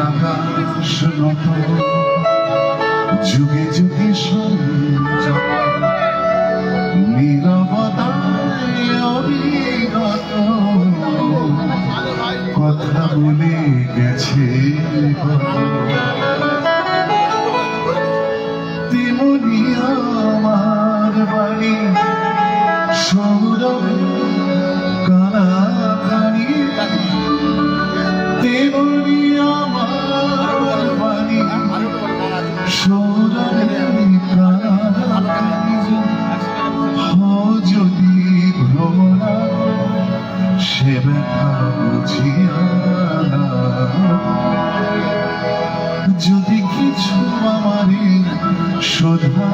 আকাশ নত যুগে যুগে সঞ্জয় নীরবতায় অবিরত কথা বলে গেছে তেমনি আমার বাড়ি সৌরভে কানাখানি তেমনি আমার বাড়ি সৌরভে কানাখানি যদি ভ্রমণা সে ব্যথা বুঝিয়া যদি কিছু আমারে শোধা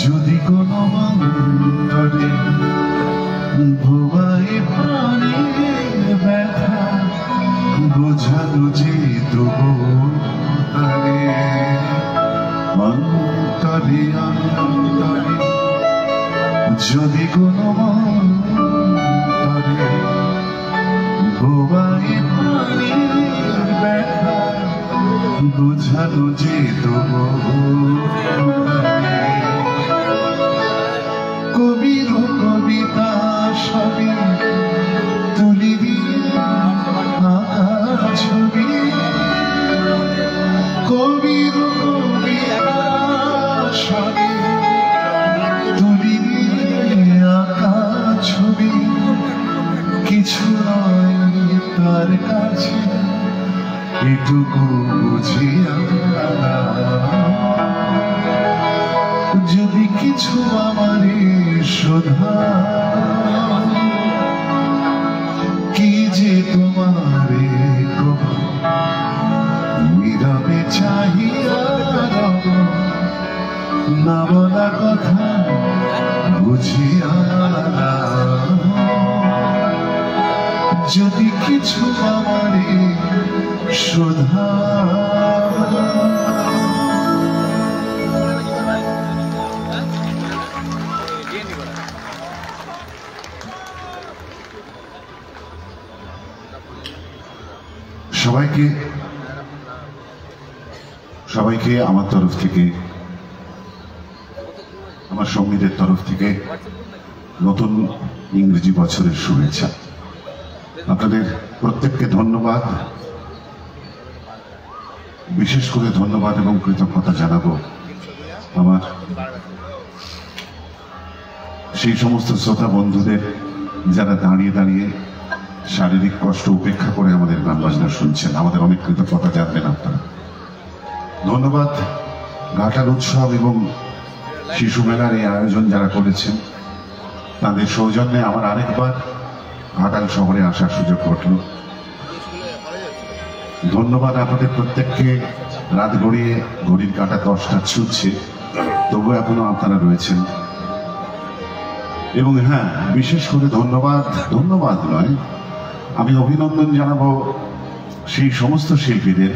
যদি কোনো অন্তরে ভুয়াই প্রাণীর ব্যথা বোঝানো যে তবু তারে অন্তরে অন্তরে যদি কোনো অন্তরে ভুয়াই প্রাণীর ব্যথা বোঝানো যে তবু কবির কবিতা সবই তুলি ছবি কবির কবিতা সবই তুলি আঁকা ছবি কিছু নয় তার কাছে এটুকু বুঝিয়া যদি কিছু আমারে শোধা কি যে তোমারে নীরবে চাহিয়া না বলা কথা বুঝিয়া যদি কিছু আমারে শোধা সবাইকে আমার তরফ থেকে আমার সঙ্গীদের তরফ থেকে নতুন ইংরেজি বছরের শুভেচ্ছা। আপনাদের প্রত্যেককে ধন্যবাদ, বিশেষ করে ধন্যবাদ এবং কৃতজ্ঞতা জানাবো আমার সেই সমস্ত শ্রোতা বন্ধুদের যারা দাঁড়িয়ে দাঁড়িয়ে শারীরিক কষ্ট উপেক্ষা করে আমাদের গান বাজনা শুনছেন। আমাদের অনেক কৃতজ্ঞতা জানবেন আপনারা। ধন্যবাদ ঘাটাল উৎসব এবং শিশু মেলার এই আয়োজন যারা করেছেন, তাদের সৌজন্যে আমার আরেকবার ঘাটাল শহরে আসার সুযোগ ঘটল। ধন্যবাদ আপনাদের প্রত্যেককে। রাত গড়িয়ে ঘড়ির কাঁটা 10টা ছুটছে, তবু এখনো আপনারা রয়েছেন। এবং হ্যাঁ, বিশেষ করে ধন্যবাদ নয়, আমি অভিনন্দন জানাবো সেই সমস্ত শিল্পীদের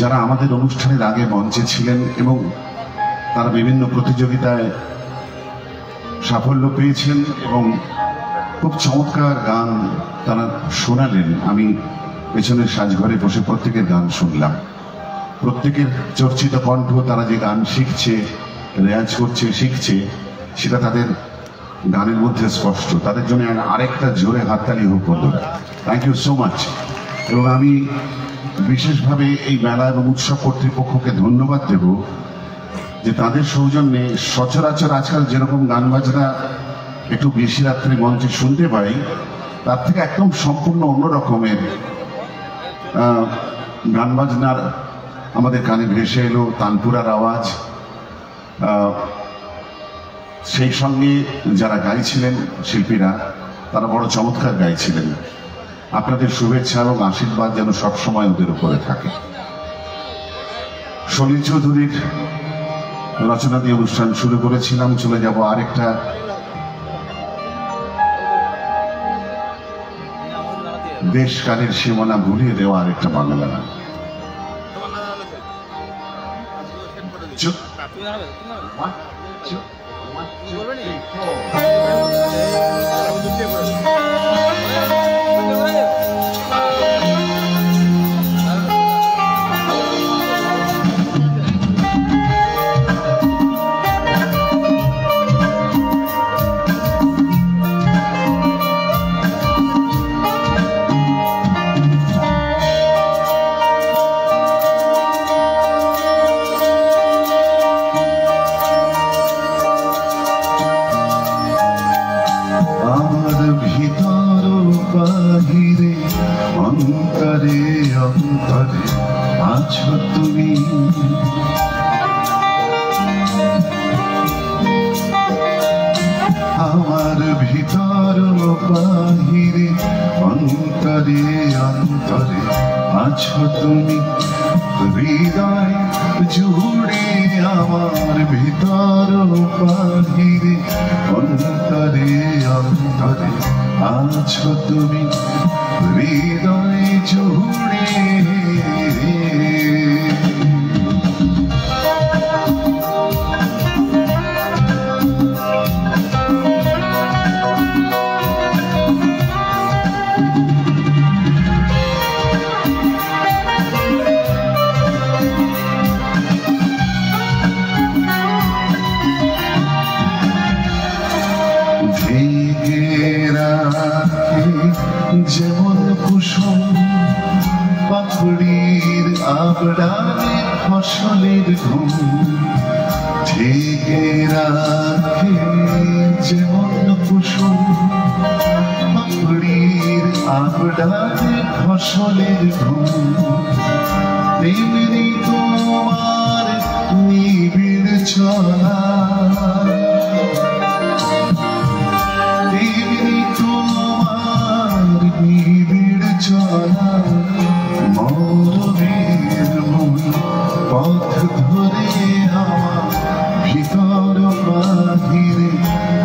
যারা আমাদের অনুষ্ঠানের আগে মঞ্চে ছিলেন এবং তারা বিভিন্ন প্রতিযোগিতায় সাফল্য পেয়েছেন এবং খুব চমৎকার গান তারা শোনালেন। আমি পেছনের সাজঘরে বসে প্রত্যেকের গান শুনলাম। প্রত্যেকের চর্চিত কণ্ঠ, তারা যে গান শিখছে, রেয়াজ করছে, শিখছে, সেটা তাদের গানের মধ্যে স্পষ্ট। তাদের জন্য আরেকটা জোরে হাততালি হোক বন্ধুরা। Thank you so much. এবং আমি বিশেষভাবে এই মেলা এবং উৎসব কর্তৃপক্ষকে ধন্যবাদ দেব যে তাদের সৌজন্যে সচরাচর আজকাল যেরকম গান বাজনা একটু বেশি রাত্রে মঞ্চে শুনতে পাই, তার থেকে একদম সম্পূর্ণ অন্য রকমের গান বাজনার আমাদের কানে ভেসে এলো তানপুরার আওয়াজ। সেই সঙ্গে যারা গাইছিলেন শিল্পীরা, তারা বড় চমৎকার গাইছিলেন। আপনাদের শুভেচ্ছা এবং আশীর্বাদ যেন সবসময় ওদের উপরে থাকে। সলিল চৌধুরীর রচনা দিয়ে অনুষ্ঠান শুরু করেছিলাম। চলে যাব আরেকটা দেশকালের সীমানা ভুলিয়ে দেওয়া আরেকটা বাংলা গান। বাহিরে অন্তরে অন্তরে আছো তুমি, আমার ভিতর বাহিরে অন্তরে অন্তরে আছো তুমি, হৃদয় জুড়ে আমার ভিতর বাহিরে অন্তরে অন্তরে আছো তুমি, হৃদয় জুড়ে। যেমন কুসুম পাপড়ির আবড়ানে ফসলের ঘুম, ঢেকে রাখে যেমন কুসুম পাপড়ির আবড়ানে ফসলের ঘুম, তেমনি তোমার নিবিড় চলা, মরমের মূল পথ ধরে আমার ভিতর বাহিরে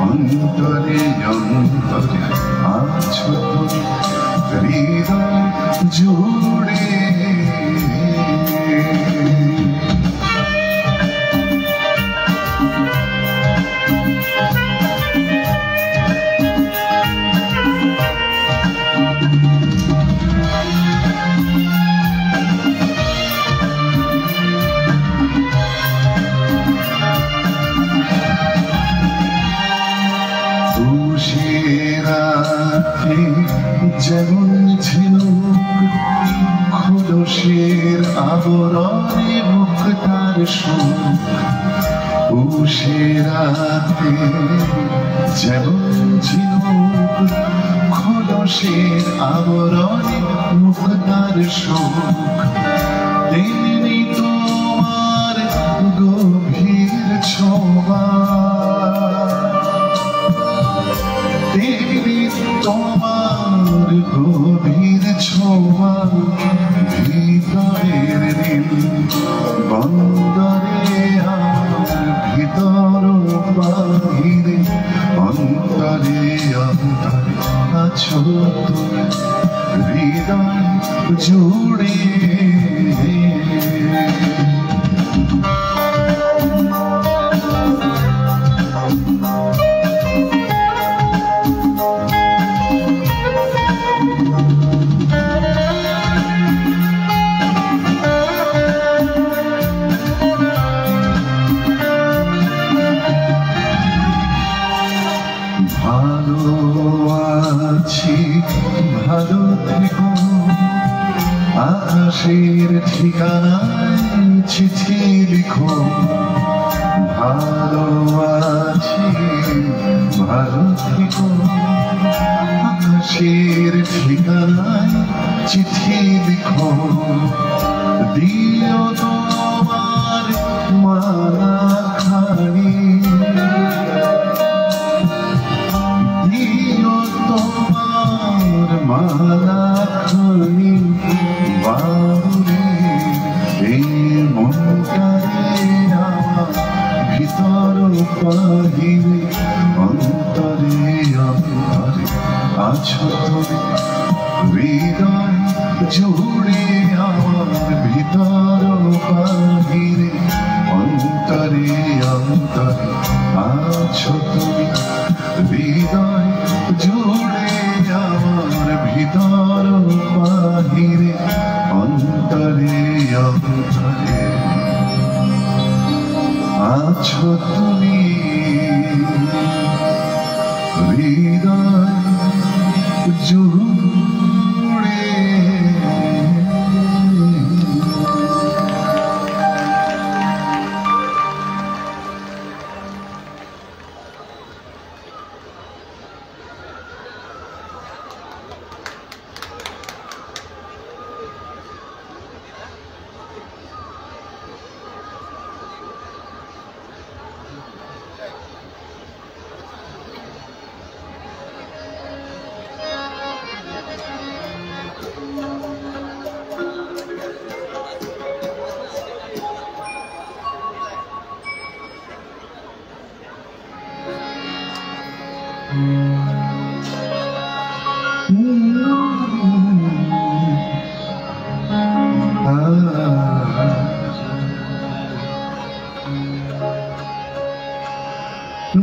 অন্তরে অন্তরে আছো তুমি, হৃদয় জুড়ে। যেমন ঝিনুক খোলসের আবরণে মুখ তার সুখ, উষে রাতে যেমন ঝিনুক খোলসের আবরণে মুখ তার সুখ, তেমনি তোমার গভীর ছোঁয়া, তেমনি তোমার গভীর ছোঁয়া, ভিতরের নীল বন্দরে আমার ভিতর বাহিরে অন্তরে অন্তরে আছো তুমি, হৃদয় জুড়ে। ভালো আছি ভালো থেকো, আকাশের ঠিকানায় চিঠি লিখো, ভালো আছি ভালো থেকো, আকাশের ঠিকানায় চিঠি লিখো, দিও তোমার মালা খানি, তোমার মালা খানি বাবুরে এই মনটা বাহিরে অন্তরে অন্তরে আছো তুমি হৃদয় জুড়ে আমার ভিতর বাহিরে অন্তরে অন্তরে আছো তুমি হৃদয় জুড়ে আমার ভিতর বাহিরে অন্তরে অন্তরে আছো তুমি হৃদয় জুড়ে।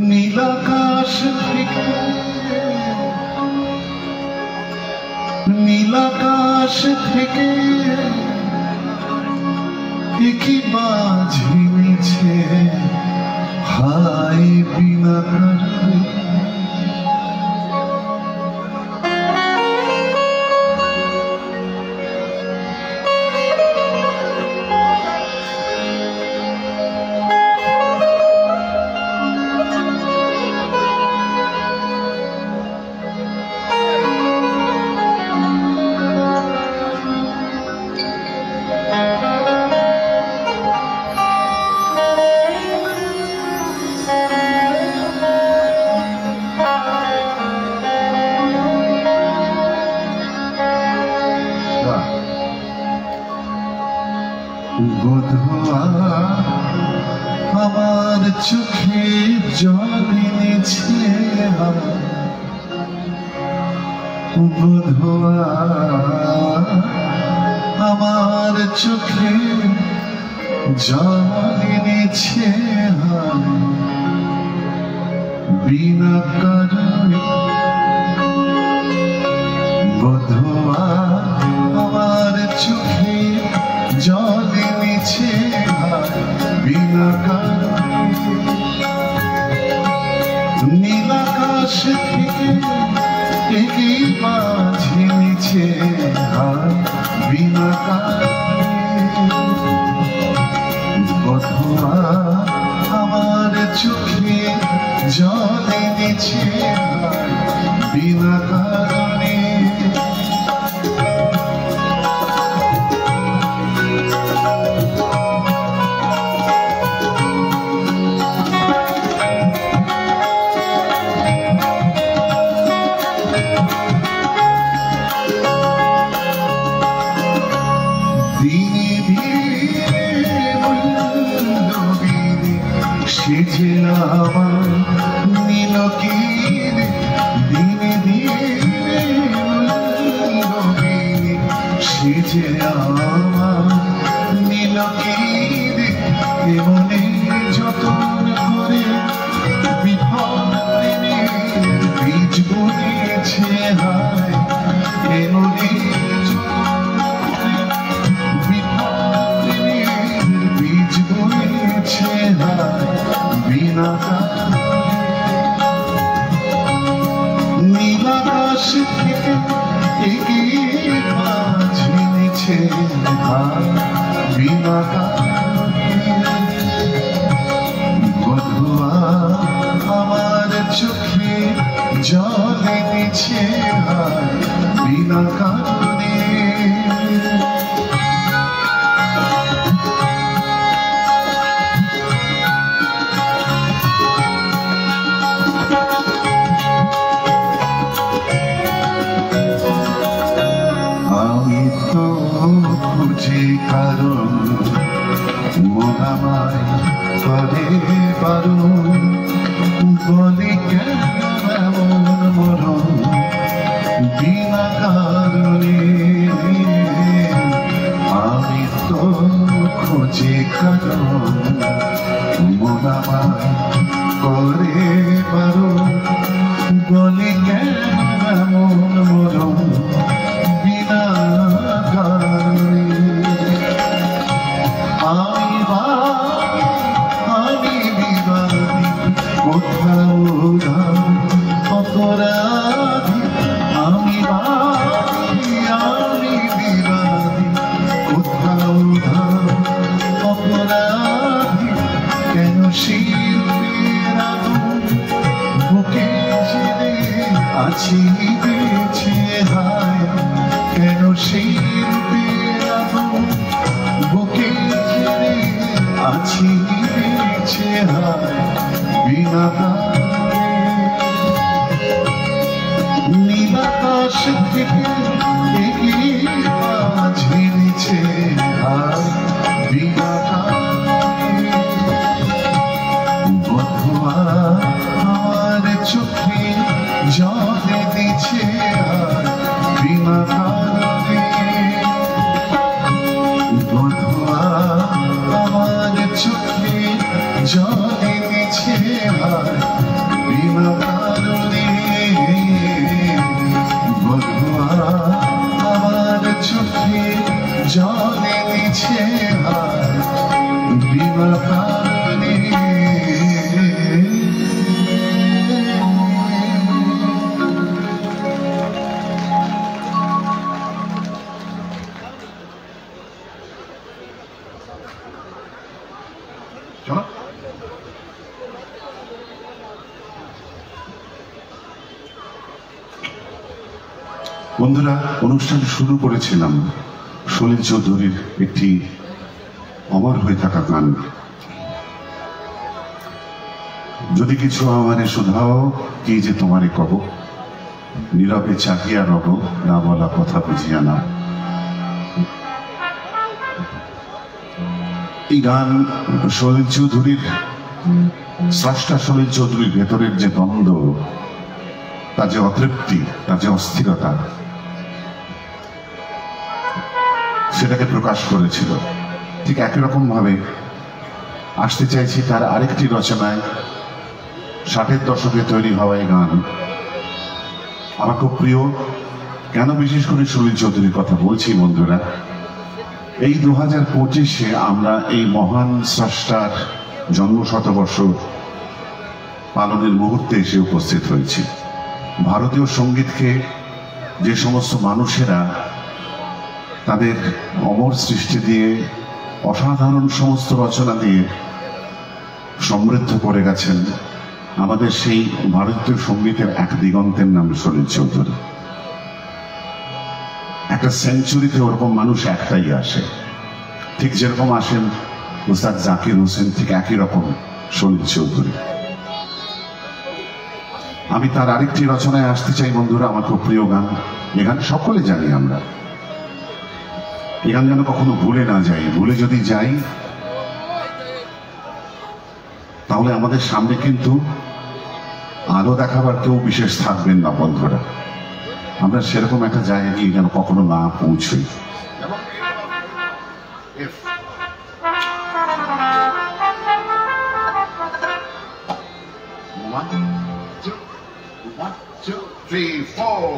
নীলাকাশ থেকে নীলাকাশ থেকে একই বাজি মিছে হাই বিনা কারণে বধুয়া আমার চোখে জল এনেছে বধুয়া আমার চোখে জল এনেছে বিনা কারণে বধুয়া আমার চোখে জল এনেছে বিনা কারণে নীলাকাশ থেকে একই বাজি নিছে বিনা কারণে বধুয়া আমার চোখে জল এনেছে বিনা কারণে সেজে আমার নীলকির দিনে দিনে সেজে আমার নীলকির এমনে যতন করে বিফল বীজ বুনেছে হায় এমনে বীজ বুনেছে হায় বিনা নীলাকাশ থেকে একই বাজি নিছে বিনা বধুয়া আমার চোখে জল এনেছে বিনা কারণে খুঁজে কারণ মন আমায় করে বারণ, বলে কেন এমন মরণ বিনা কারণে। আমি তো খোঁজে কারণ, মন আমার করে বারণ, বলে কেন এমন মরণ বিনা কারণে। আমি বিবাদী কোথাও অপরাধী, আমি বিবাদী কোথাও অপরাধী। কেন শিল্পের আগুন বুকে ছেড়ে আছি বেঁচে হায়, কেন শিল্পের আগুন বুকে ছেড়ে আছি বেঁচে হায় বিনা কারণে। নীল আকাশ থেকে ঝেড়েছে হায় বিনা কারণে। বধুয়া আমার চোখে জলে দিচ্ছে হায় বিনা কারণে। বধুয়া আমার চোখে জলে দিচ্ছে হায় বিনা কারণে। বধুয়া আমার চোখে জলে দিচ্ছে হায় বিনা কারণে। বন্ধুরা, অনুষ্ঠান শুরু করেছিলাম সলিল চৌধুরীর একটি অমর হয়ে থাকা গান। যদি কিছু আমারে শুধাও কি যে তোমারে কব, নীরবে চাকিয়া রব না বলা কথা বুঝিয়া না। এই গান সলিল চৌধুরীর, স্রষ্টা সলিল চৌধুরীর ভেতরের যে দ্বন্দ্ব, তার যে অতৃপ্তি, তার যে অস্থিরতা, সেটাকে প্রকাশ করেছিল। ঠিক একই রকম ভাবে আসতে চাইছি তার আরেকটি রচনায়, 60-এর দশকে তৈরি হওয়া এই গান আমার খুব প্রিয়। কেন বিশেষ করে সলিল চৌধুরীর কথা বলছি বন্ধুরা, এই 2025-এ আমরা এই মহান স্রষ্টার জন্মশতবর্ষ পালনের মুহূর্তে এসে উপস্থিত হয়েছি। ভারতীয় সঙ্গীতকে যে সমস্ত মানুষেরা তাদের অমর সৃষ্টি দিয়ে, অসাধারণ সমস্ত রচনা দিয়ে সমৃদ্ধ করে গেছেন, আমাদের সেই ভারতীয় সঙ্গীতের এক দিগন্তের নাম সলিল চৌধুরী। একটা সেঞ্চুরিতে ওরকম মানুষ একটাই আসে, ঠিক যেরকম আসেন ওস্তাদ জাকির হোসেন, ঠিক একই রকম সলিল চৌধুরী। আমি তার আরেকটি রচনায় আসতে চাই বন্ধুরা, আমার খুব প্রিয় গান। এ গান সকলে জানি আমরা, এ গান যেন কখনো ভুলে না যাই। ভুলে যদি যাই তাহলে আমাদের সামনে কিন্তু আলো দেখাবার কেউ বিশেষ থাকবেন না বন্ধুরা। আমরা সেরকম একটা জায়গায় গিয়ে যেন কখনো না পৌঁছই। One, two, three, four.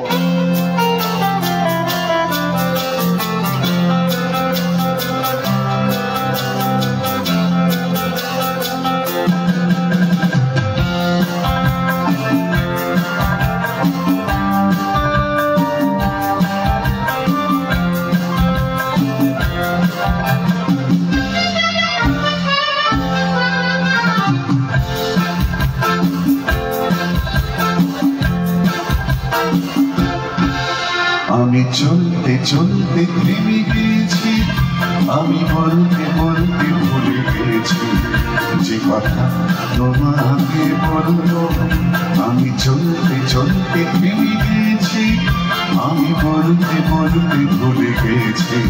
আমি চলতে চলতে থেমে গিয়েছি, আমি বলতে বলতে ভুলে গিয়েছি যে কথা তোমাকে বলবো। আমি চলতে চলতে থেমে গিয়েছি, আমি বলতে বলতে ভুলে গেছি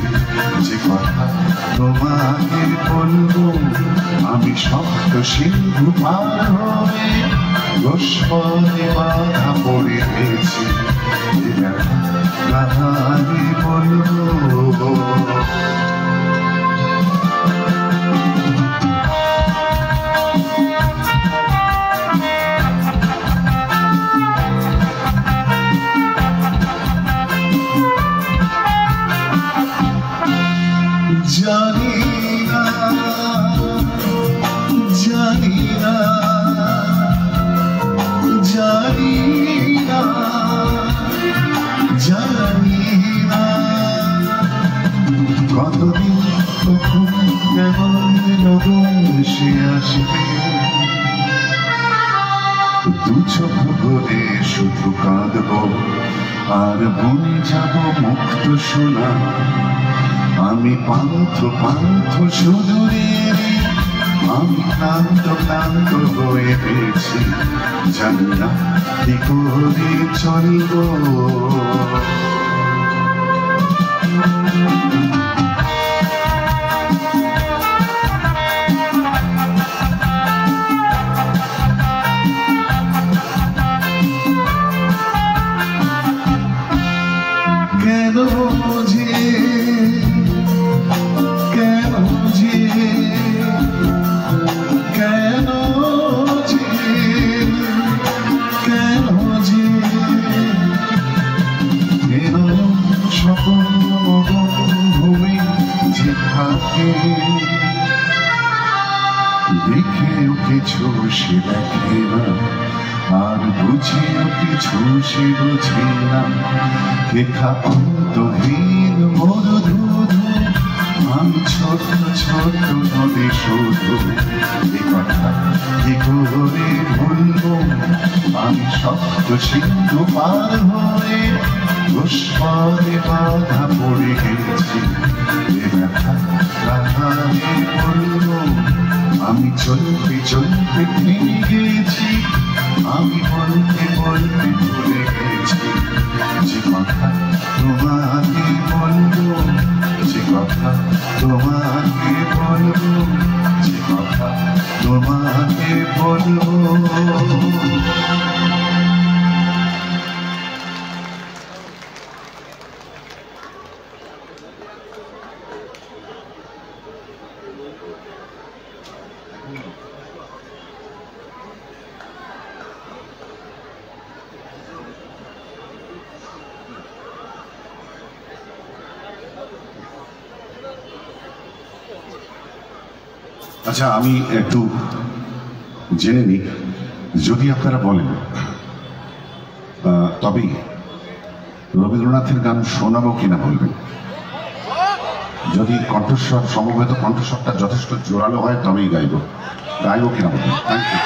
যে কথা তোমাকে বলবো। আমি শক্ত সিন্ধু পার হয়ে গোষ্পদে বাধা পড়ে গেছি, কাহারে বলবো। জানি না জানি না জানি না জানি না কতদিন কখন কেমন লগন সে আসবে। দু চোখ ভরে শুধু কাঁদবো আর বনে যাব মুক্ত সোনা। আমি পান্থ পান্থ সুদূরের, আমি ক্লান্ত ক্লান্ত হয়ে গেছি, জানি না কি করে চলব। কেন যে দেখেও কিছু সে দেখে না, আর বুঝেও কিছু সে বুঝে না। লেখা অন্তহীন মরুধুধু, আমি ছোট ছোট নদী শুধু। এ কথা কি করে ভুলবো, আমি শক্ত সিন্ধু পার হয়ে গোষ্পদে বাধা পড়ে গেছি। এ ব্যথা কাহারে বলবো, আমি চলতে চলতে থেমে গেছি। আমি বলতে বলতে ভুলে গেছি যে কথা তোমাকে বলবো, যে কথা তোমাকে বলবো, যে কথা তোমাকে বলবো। আচ্ছা, আমি একটু জেনে নিই, যদি আপনারা বলেন তবেই রবীন্দ্রনাথের গান শোনাবো কিনা বলবেন। যদি কণ্ঠস্বর, সমবেত কণ্ঠস্বরটা যথেষ্ট জোরালো হয় তবেই গাইবো কিনা বলবেন। Thank you.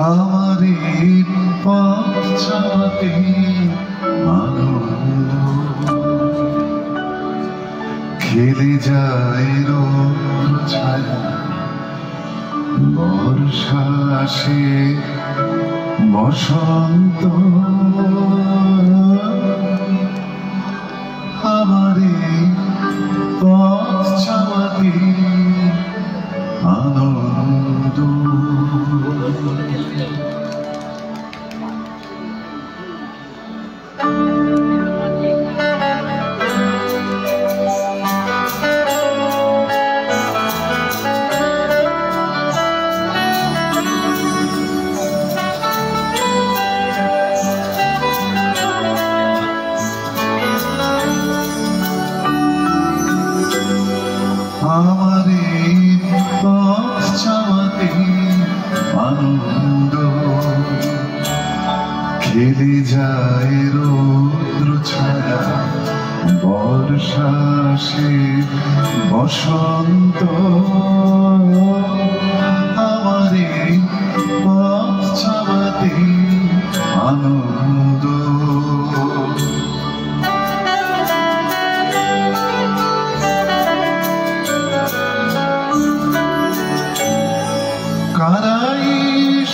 আমার এই পথ চলতে আনন্দ খেলে যায় রোদ ছায়া, বর্ষা আসে বসন্ত। আমার এই পথ চলতে আনন্দ। আমার এই পথ চলতে আনন্দ। খেলে যায় রৌদ্র ছায়া বর্ষা সে বসন্ত আমারে পথ চালাতে আনন্দ কারাই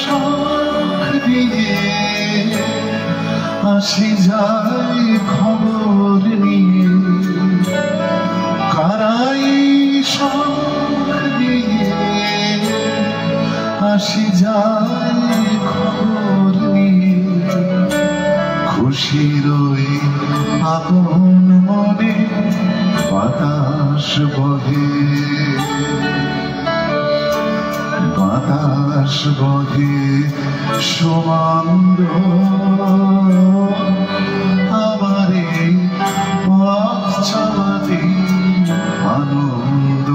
শখ দিয়ে আসি যায় খবর নিয়ে কারাই শখ দিয়ে আসি যায় খবর নিয়ে খুশির ওই আপন মনে বাতাস বহে বাতাস বহে সমান্দ আমারে পথ চালাতে আনন্দ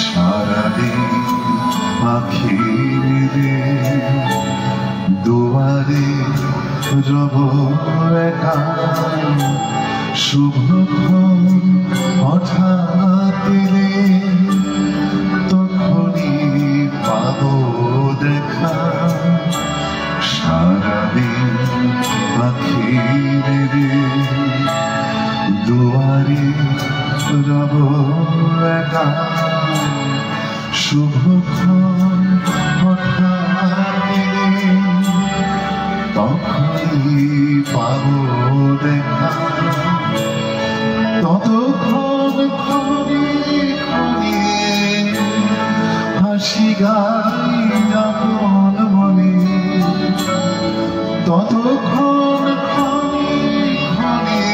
সারাদিন আখি মেলে দুয়ারে রব একা শুভক্ষণ হঠাৎ এলে তখনই পাব দেখা সারাদিন আখি মেলে দুয়ারে রব একা শুভক্ষণ হঠাৎ এলে তখনই পাব দেখা ততক্ষণ ক্ষণে ক্ষণে হাসি গাই আপন মনে ততক্ষণ ক্ষণে ক্ষণে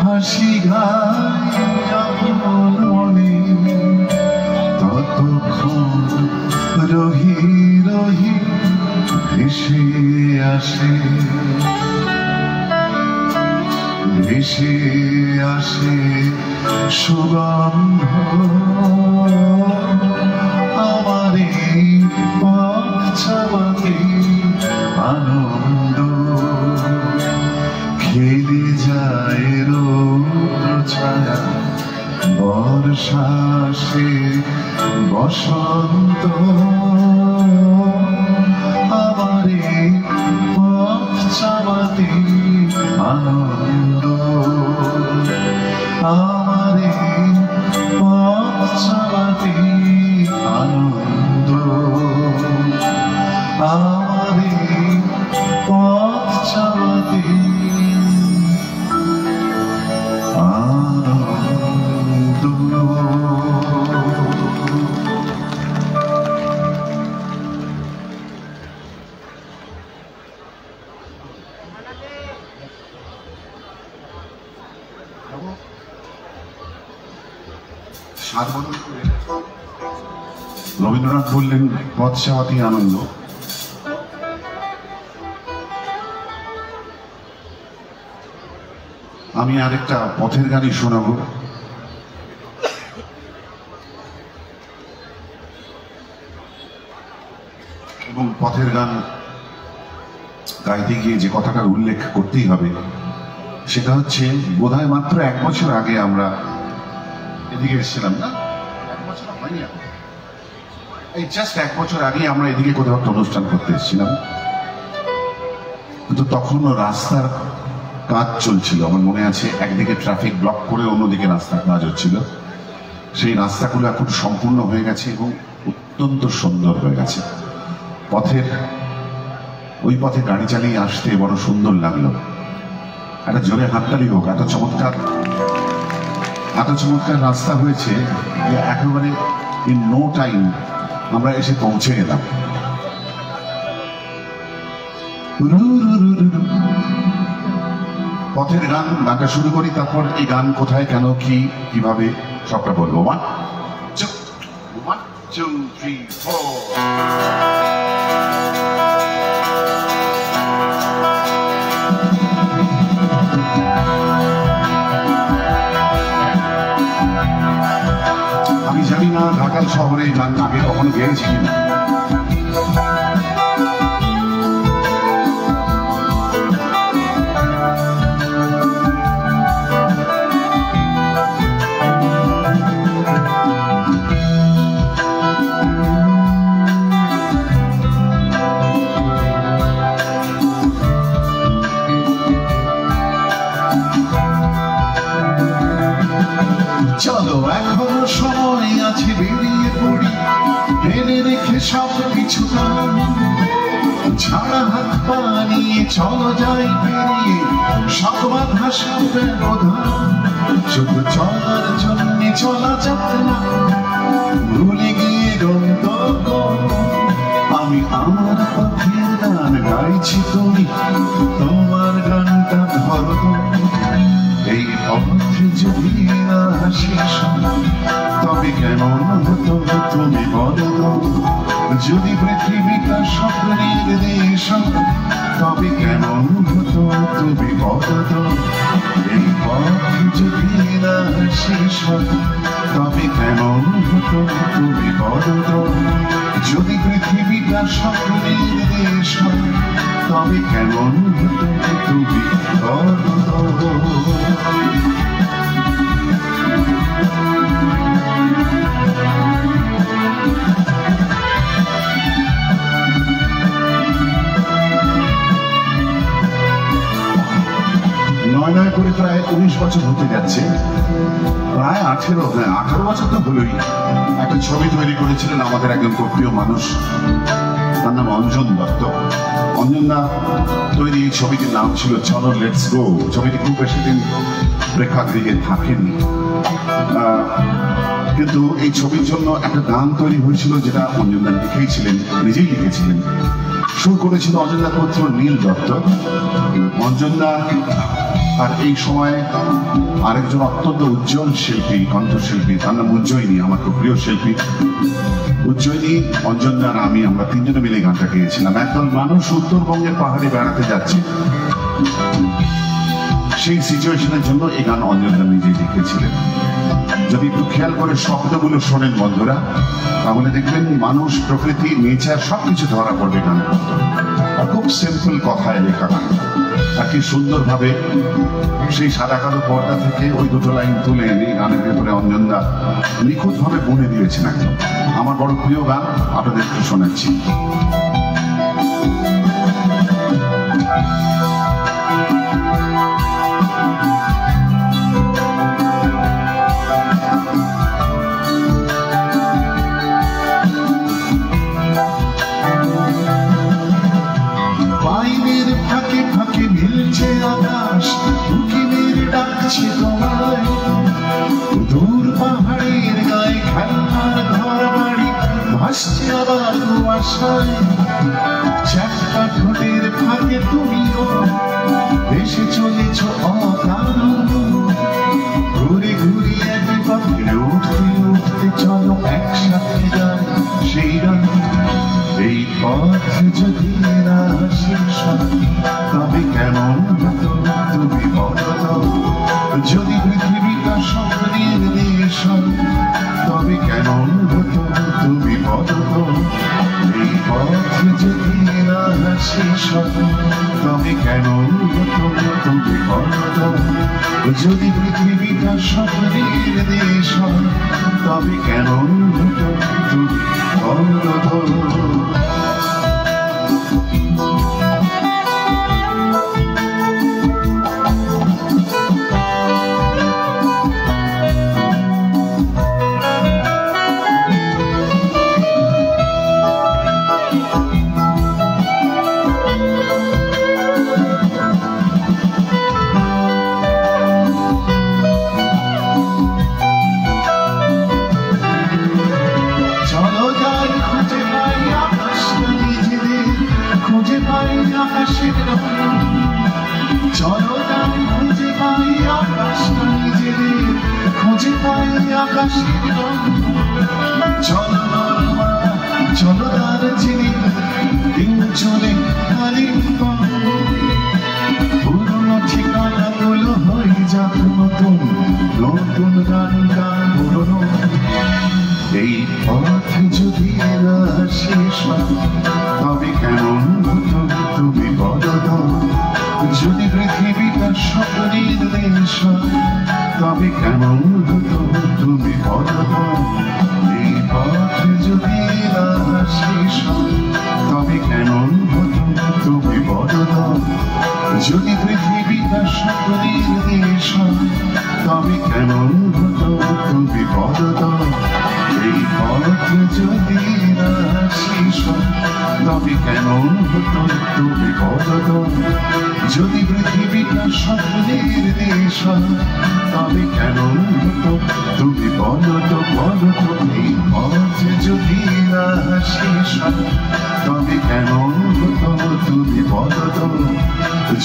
হাসি গাই আপন মনে ততক্ষণ রহি রহি ভেসে আসে ভেসে আসে সুগন্ধ আমারে পথ চালাতে আনন্দ খেলে যায় রৌদ্র ছায়া বর্ষা সে বসন্ত আমারে পথ চালাতে আনন্দ আমারে পথ চালাতে আনন্দ আমারে পথ চালাতে আনন্দ রবীন্দ্রনাথ বললেন পথ চাওয়াতেই আনন্দ। আমি আরেকটা পথের গানই শোনাবো। এবং পথের গান গাইতে গিয়ে যে কথাটার উল্লেখ করতেই হবে সেটা হচ্ছে বোধহয় মাত্র 1 বছর আগে আমরা এদিকে এসেছিলাম না, 1 বছর হয়নি, এই জাস্ট 1 বছর আগে আমরা এদিকে কোথাও একটা অনুষ্ঠান করতে এসেছিলাম। কিন্তু তখনও রাস্তার কাজ চলছিল, আমার মনে আছে, একদিকে ট্রাফিক ব্লক করে অন্যদিকে রাস্তার কাজ হচ্ছিল। সেই রাস্তাগুলো এখন সম্পূর্ণ হয়ে গেছে এবং অত্যন্ত সুন্দর হয়ে গেছে। ওই পথে গাড়ি চালিয়ে আসতে বড় সুন্দর লাগলো। একটা জোরে হাততালি হোক, এত চমৎকার রাস্তা হয়েছে যে একেবারে ইন নো টাইম আমরা এসে পৌঁছে গেলাম। পথের গানটা শুরু করি, তারপর এই গান কোথায়, কেন, কি, কিভাবে সবটা বলবো। 1 2 3 4। জানি না ঢাকার শহরে গান আগে কখনো গেয়েছি কিনা। চলো এখনো সময় আছে, বেরিয়ে পড়ি, ফেলে রেখে সব কিছু ছাড়া হাত পা নিয়ে চলো যাই পেরিয়ে সব বাধা সব ব্যবধান। শুধু চলার জন্য চলা যাবে না, ভুলে গিয়ে গন্তব্য। আমি আমার পথের গান গাইছি, তুমি তোমার গানটা ধরো। এই পথে যদি না শেষ তবে কেমন হতো তুমি বলো। যদি পৃথিবীটা স্বপ্নের দেশ তবে কেমন হতো তুমি বলো। এই পথে যদি না শেষ তবে কেমন হতো তুমি বলো। যদি পৃথিবীটা স্বপ্নের দেশ তবে কেমন হতো তুমি বলো। নয় করে প্রায় 19 বছর হতে যাচ্ছে, প্রায় 18 বছর তো হলোই। একটা ছবি তৈরি করেছিলেন আমাদের একজন প্রিয় মানুষ, তার নাম অঞ্জন দত্ত। অঞ্জনদা তৈরি এই ছবিটির নাম ছিল চলো লেটস গো। ছবিটি খুব বেশি দিন প্রেক্ষাগৃহে থাকেনি, কিন্তু এই ছবির জন্য একটা গান তৈরি হয়েছিল যেটা অঞ্জনদা লিখেছিলেন, নিজেই লিখেছিলেন। সুর করেছিল অঞ্জনদার পুত্র নীল দত্ত। অঞ্জনদা আর এই সময় আরেকজন অত্যন্ত উজ্জ্বল শিল্পী, কণ্ঠশিল্পী, তার নাম উজ্জয়িনী, আমার খুব প্রিয় শিল্পী। উজ্জয়িনী, অঞ্জনদা আর আমি, আমরা তিনজনে মিলে গানটা গেয়েছিলাম। একদল মানুষ উত্তরবঙ্গের পাহাড়ে বেড়াতে যাচ্ছে, সেই সিচুয়েশনের জন্য এই গান অঞ্জনদা নিজেই লিখেছিলেন। যদি একটু খেয়াল করে শব্দগুলো শোনেন বন্ধুরা, তাহলে দেখবেন মানুষ, প্রকৃতি, নেচার সবকিছু ধরা পড়বে গানের মধ্যে। আর খুব সিম্পল কথায় লেখা গান, আর কি সুন্দরভাবে সেই সাদা কালো পর্দা থেকে ওই দুটো লাইন তুলে এনে গানের ভেতরে অঞ্জনদা নিখুঁতভাবে বুনে দিয়েছেন। একদম আমার বড় প্রিয় গান, আপনাদের একটু শোনাচ্ছি। বাইরের ফাঁকে ফাঁকে মিলছে আকাশ, উকিলের ডাকছে তোমায়। দূর পাহাড়ের গায়ে খেলনার ঘর বাড়ি ভাসছে আবার কুয়াশায়। চারটা ঠোঁটের ফাঁকে তুমিও ভেসে চলেছ অকাল। ঘুরে ঘুরে একই পথে উঠতে উঠতে চলো একসাথে যাই সেই গান। এই পথ যদি না শেষ তবে কেমন হতো তুমি বলো। যদি পৃথিবীটা স্বপ্নের দেশ তবে কেমন হতো তুমি বলো। এই পথ যদি না শেষ তবে কেমন হতো তুমি বলো। যদি পৃথিবীটা স্বপ্নের দেশ তবে কেমন হতো তুমি বলো। চলো যাই খুঁজে পাই আকাশ নিজেদের, খুঁজে পাই আকাশের রং। চলো চলো দার্জিলিং, চলে কালিম্পং। পুরনো ঠিকানাগুলো হয়ে যাক নতুন, নতুন গান গান পুরনো। হতো তুমি বলো যদি পৃথিবীটা স্বপ্নের দেশ তবে কেন হতো তুমি বলো তুমি পথ যদি না শেষ তবে কেন হতো তুমি বলো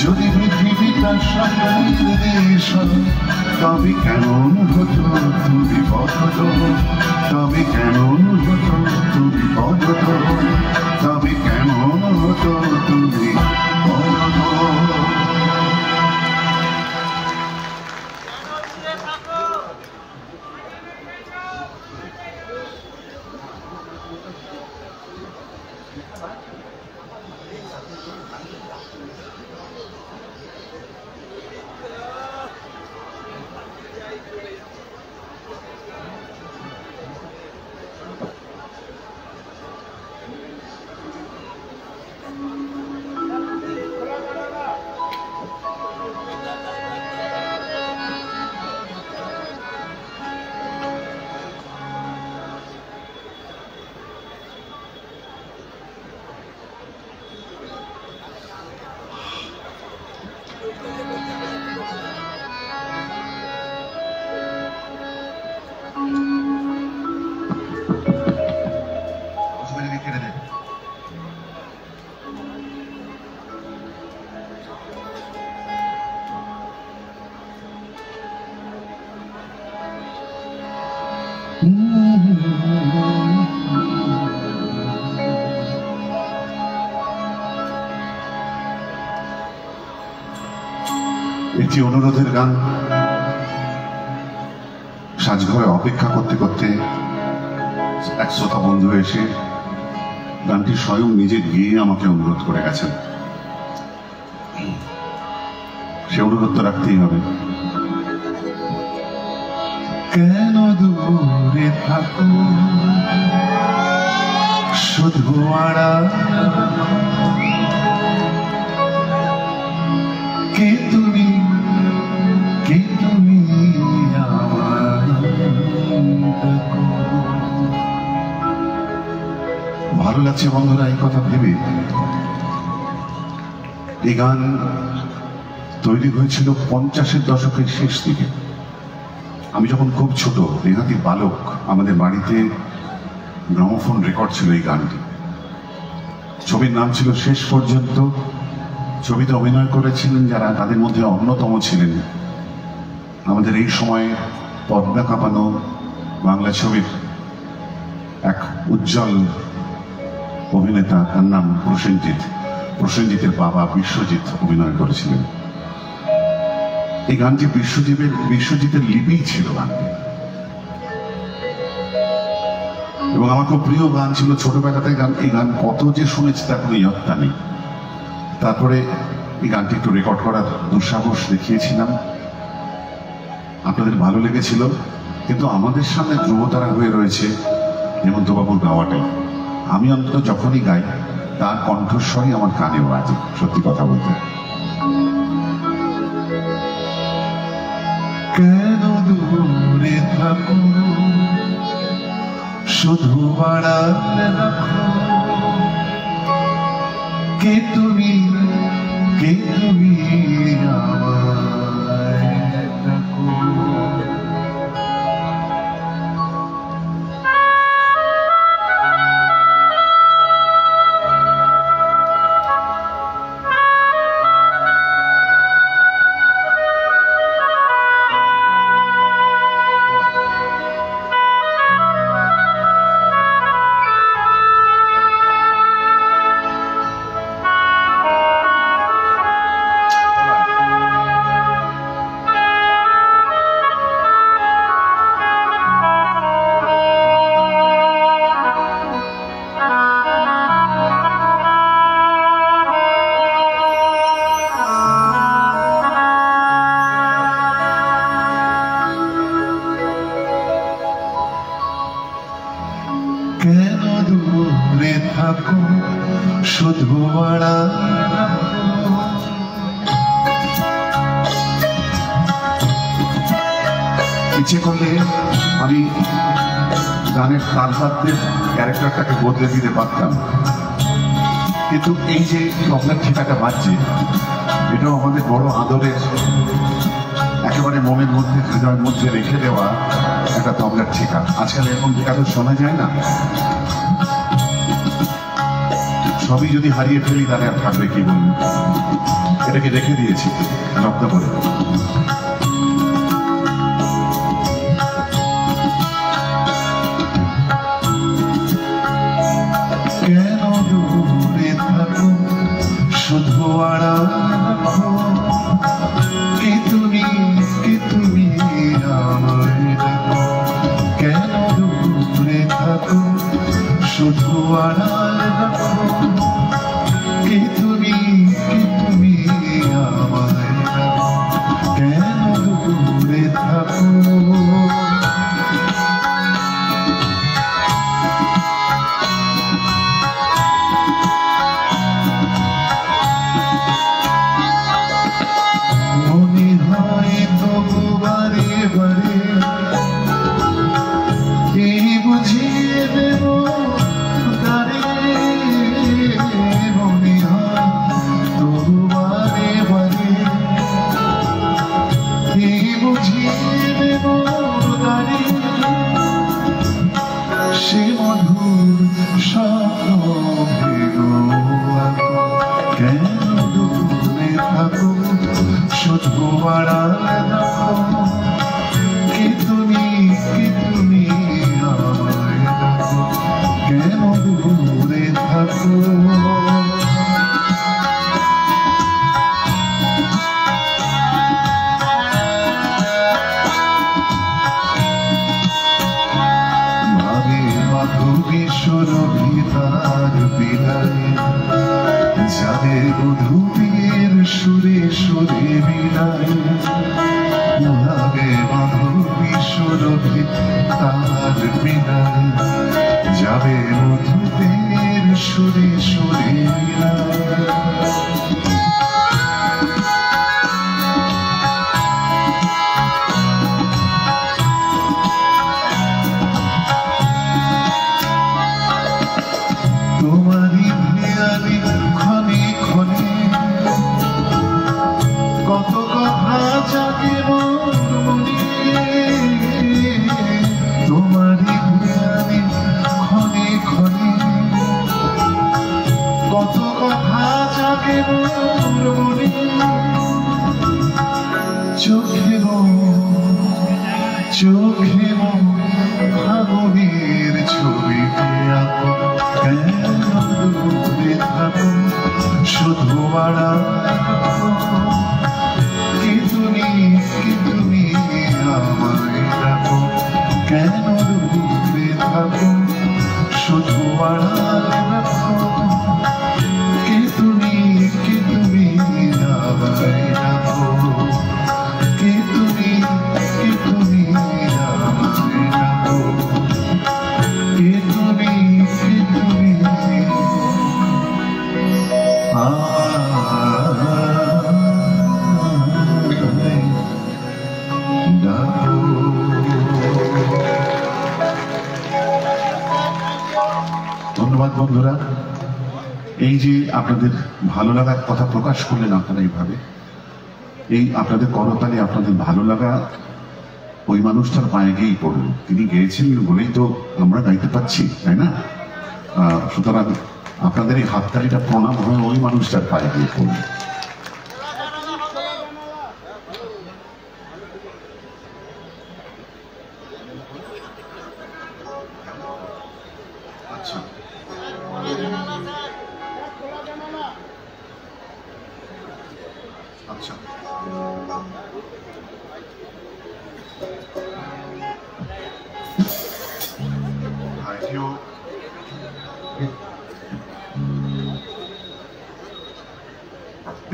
যদি পৃথিবীটা স্বপ্নের দেশ তবে কেন হতো তুমি বলো তবে কেন হতো তুমি বলো তবে কেন হতো তুমি বলো। একটি অনুরোধের গান। সাজঘরে অপেক্ষা করতে করতে এক শ্রোতা বন্ধু এসে গানটি স্বয়ং নিজে গিয়ে আমাকে অনুরোধ করে গেছেন। সে অনুরোধ তো রাখতেই হবে। কেন দূরে থাকো শুধু আড়াল কে তুমি ভালো লাগছে বন্ধুরা এই কথা ভেবে। এই গান তৈরি হয়েছিল 50-এর দশকের শেষ দিকে। আমি যখন খুব ছোট নেহাতি বালক, আমাদের বাড়িতে গ্রামোফোন রেকর্ড ছিল এই গানটি। ছবির নাম ছিল শেষ পর্যন্ত। ছবিতে অভিনয় করেছিলেন যারা, তাদের মধ্যে অন্যতম ছিলেন আমাদের এই সময়ে পর্দা কাঁপানো বাংলা ছবির এক উজ্জ্বল অভিনেতা, তার নাম প্রসেনজিৎ। প্রসেনজিতের বাবা বিশ্বজিৎ অভিনয় করেছিলেন। এই গানটি বিশ্বজিতের লিপি ছিল গানটি, এবং আমার খুব প্রিয় গান ছিল ছোটবেলাতে। এই গান কত যে শুনেছি তার কোনো ইয়ত্তা নেই। তারপরে এই গানটি একটু রেকর্ড করার দুঃসাহস দেখিয়েছিলাম, আপনাদের ভালো লেগেছিল। কিন্তু আমাদের সামনে ধ্রুবতারা হয়ে রয়েছে হেমন্তবাবুর গাওয়াটাই। আমি অন্তত যখনই গাই তার কণ্ঠস্বরই আমার কানে বাজে, সত্যি কথা বলতে। কেন দূরে থাকো শুধু বাড়ালে রাখো কে তুমি আমায় ডাকো। কেন দূরে থাকো শুধু ইচ্ছে করলে আমি গানের তালবাদ্যের ক্যারেক্টারটাকে বদলে দিতে পারতাম, কিন্তু এই যে তবলার ঠিকাটা বাজছে, এটাও আমাদের বড় আদরের, একেবারে মনের মধ্যে, হৃদয়ের মধ্যে রেখে দেওয়া একটা তবলার ঠিকা। আজকাল এরকম ঠিকা তো শোনা যায় না। সবই যদি হারিয়ে ফেলি তাহলে আর থাকবে কি বলুন? এটাকে রেখে দিয়েছি জব্দ করে। কেন দূরে থাকো শুধু আড়াল রাখো, কি তুমি আমায় দেখো। কেন দূরে থাকো শুধু আড়াল রাখো, কি তুমি আমায় দেখো। কেন দূরে থাকো। যাদের মধুবীর সুরে সুরে বিনায়, ভাবে মাধবী সুরভি তার বিনায়, যাবে মধুবীর সুরে সুরে বিনায়। চোখে ভাবনের ছবিতে আঁকো, কেন দূরে থাকো শুধু আড়াল রাখো, কি তুমি আমায় রাখো। কেন দূরে থাকো শুধু আড়াল রাখো, কি তুমি আমায় রাখো, কি তুমি ধন্যবাদ বন্ধুরা। এই যে আপনাদের ভালো লাগার কথা প্রকাশ করলেন আপনারা এইভাবে, এই আপনাদের করতালি, আপনাদের ভালো লাগা ওই মানুষটার পায়ে গিয়েই পড়ল। তিনি গেয়েছিলেন বলেই তো আমরা গাইতে পাচ্ছি, তাই না? সুতরাং আপনাদের এই হাততালিটা প্রণাম হয়ে ওই মানুষটার পায়ে গিয়ে পড়ল। আচ্ছা, আচ্ছা,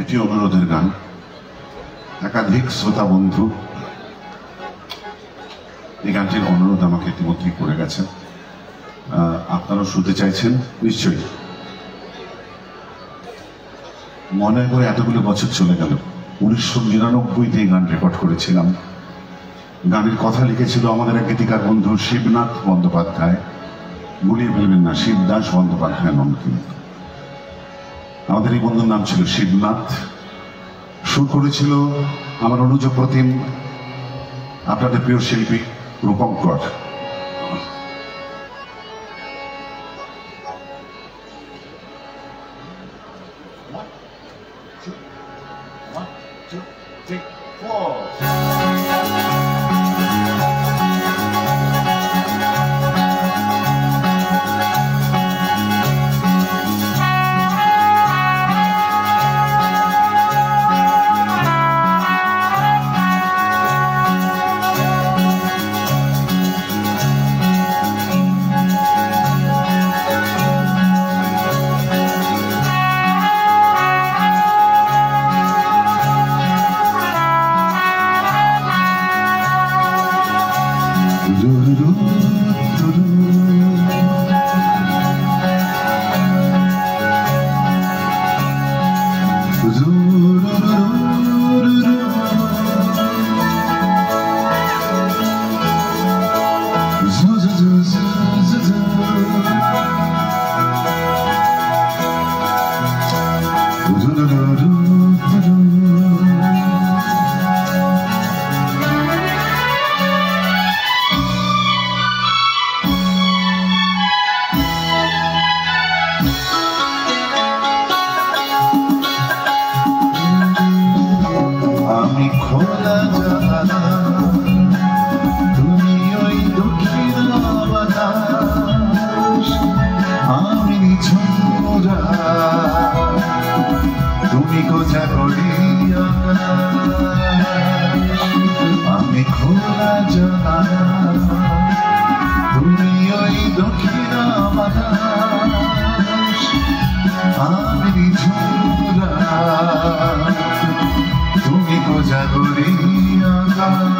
এটি অনুরোধের গান। একাধিক শ্রোতা বন্ধু এই গানটির অনুরোধ আমাকে ইতিমধ্যেই করে গেছেন, আপনারাও শুনতে চাইছেন নিশ্চয়ই। মনে করে এতগুলো বছর চলে গেল, 1999-তে এই গান রেকর্ড করেছিলাম। গানের কথা লিখেছিল আমাদের এক গীতিকার বন্ধু শিবনাথ বন্দ্যোপাধ্যায়, গুলিয়ে ফেলবেন না, শিবদাস বন্দ্যোপাধ্যায় নন কিন্তু। আমাদের এই বন্ধুর নাম ছিল শিবনাথ। সুর করেছিল আমার অনুজ প্রতিম, আপনাদের প্রিয় শিল্পী রূপঙ্কর। আমি খোলা জানা তুমি ওই দক্ষিণ বাতাস, আমি ঝুরা তুমি কোজাগরি আকাশ।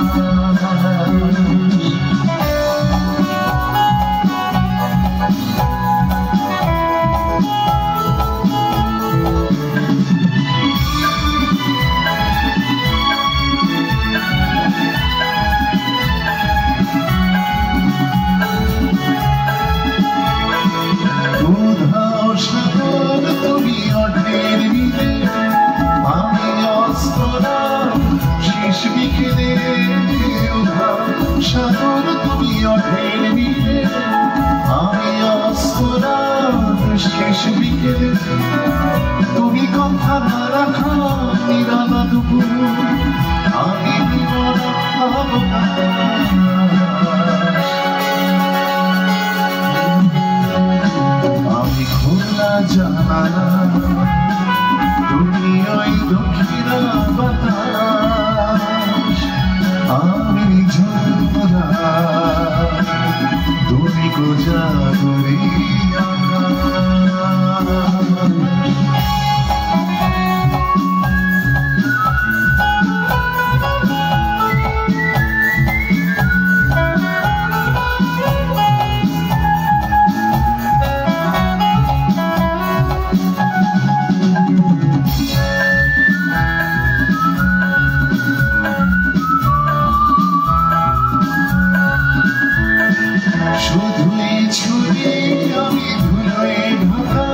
তুমি অঢের মিলে আমি অস্তরা শেষ বিকেলে, সাগর তুমি অঢের মিলে আমি অস্তরা শেষ বিকেলে, তুমি কথা না রাখা নিরালা দুপুর আমি বিমলা অবকাশ। আমি খোলা জানা তুমি ওই দক্ষিণ বাতাস, আমি ঝরা তুমি কোজাগরি আকাশ। শুধুই ছুরি আমি ধুলোয় ঢাকা,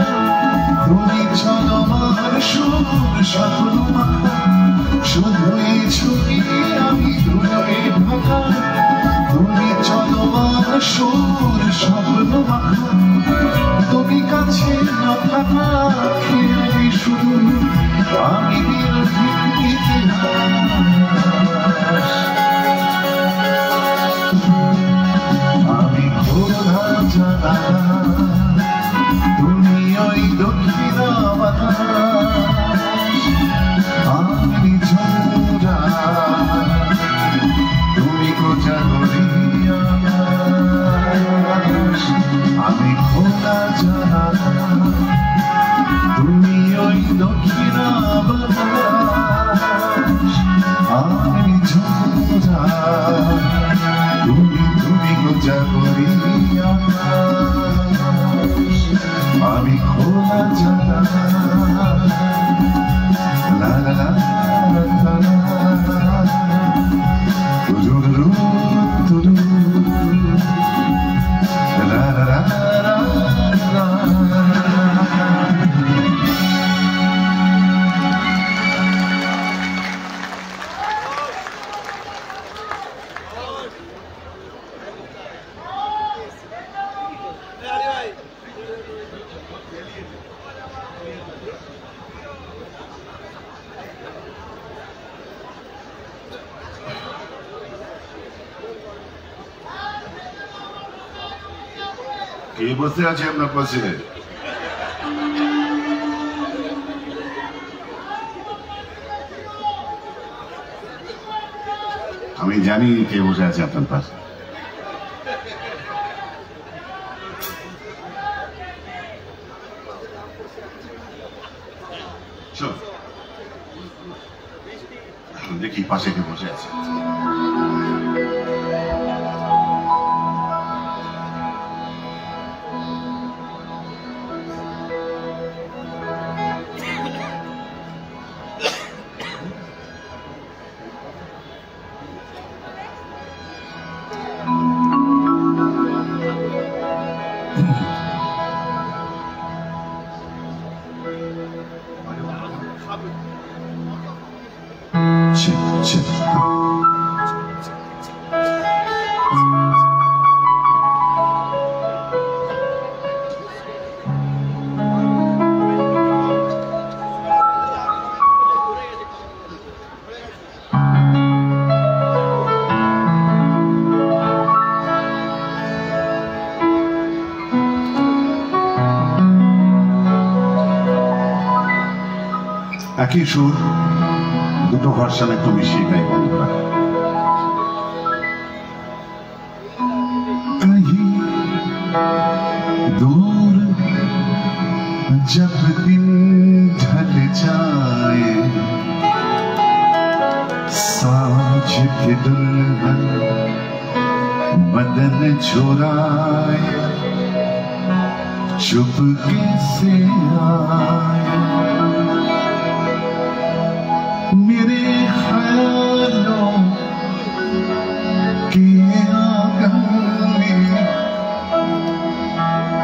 তুমি চলমার সুর স্বপ্ন মাখা। শুধুই ছুরি আমি ধুলোয় ঢাকা, তুমি চলমার সুর স্বপ্ন মাখা। তুমি কাছে না থাকা খেয়ালি শুধু আমি বিরোধী ইতিহাস। আমি খোলা জানা তুমি ওই দক্ষিণ বাতাস, আমি ঝরা তুমি কোজাগরি আকাশ। আমি খোলা জানা তুমি ওই দক্ষিণ বাতাস। এই বসে আছে আপনার পাশে। আমি জানি কে বসে আছে আপনার পাশে। দেখি পাশে কে বসে আছে। একই সুর, দুটো ভার্সন একটু মিশিয়ে গাই বন্ধুরা। कहीं दूर जब दिन ढल जाए, साँझ के दुल्हन बदन चुराए, चुपके से आए, मेरे ख्यालों के आंगन में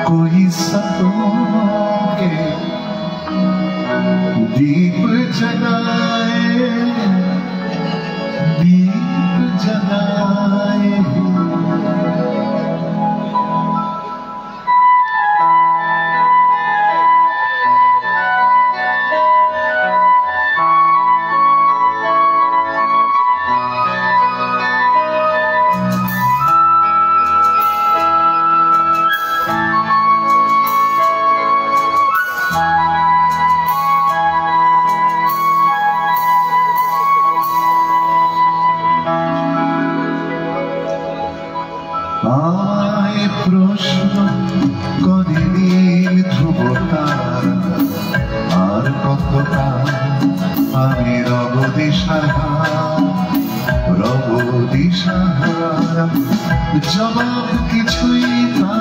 कोई सपनों के दीप जलाए, दीप जलाए। आए प्रश्न করে নীল ধ্রুব তারা, আর কতটা আমি রব দিশাহারা, রব দিশাহারা। জবাব কিছুই তা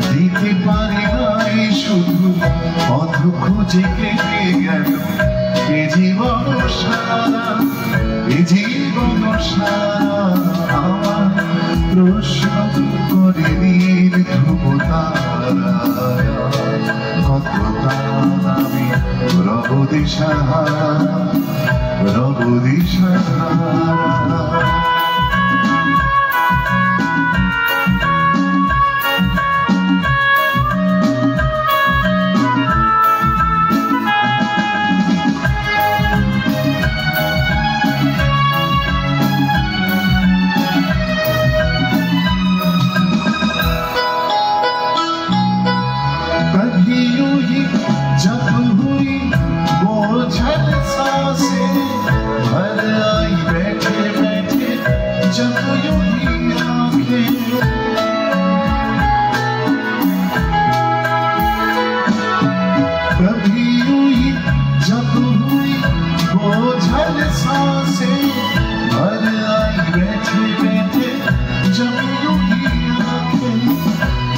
দিতে পারি নাই, শুধু পথ খুঁজে কেটে গেল এ জীবন সারা, এ জীবন সারা। আমার প্রশ্ন করে নীল ধ্রুব তারা, কতটা আমি রব দিশাহারা, রব দিশাহারা। जब हुई बोझल सांसें, भर आई बैठे बैठे जब यूं ही आंखें, कभी यूं ही जब हुई बोझल सांसें, भर आई बैठे बैठे जब यूं ही आंखें,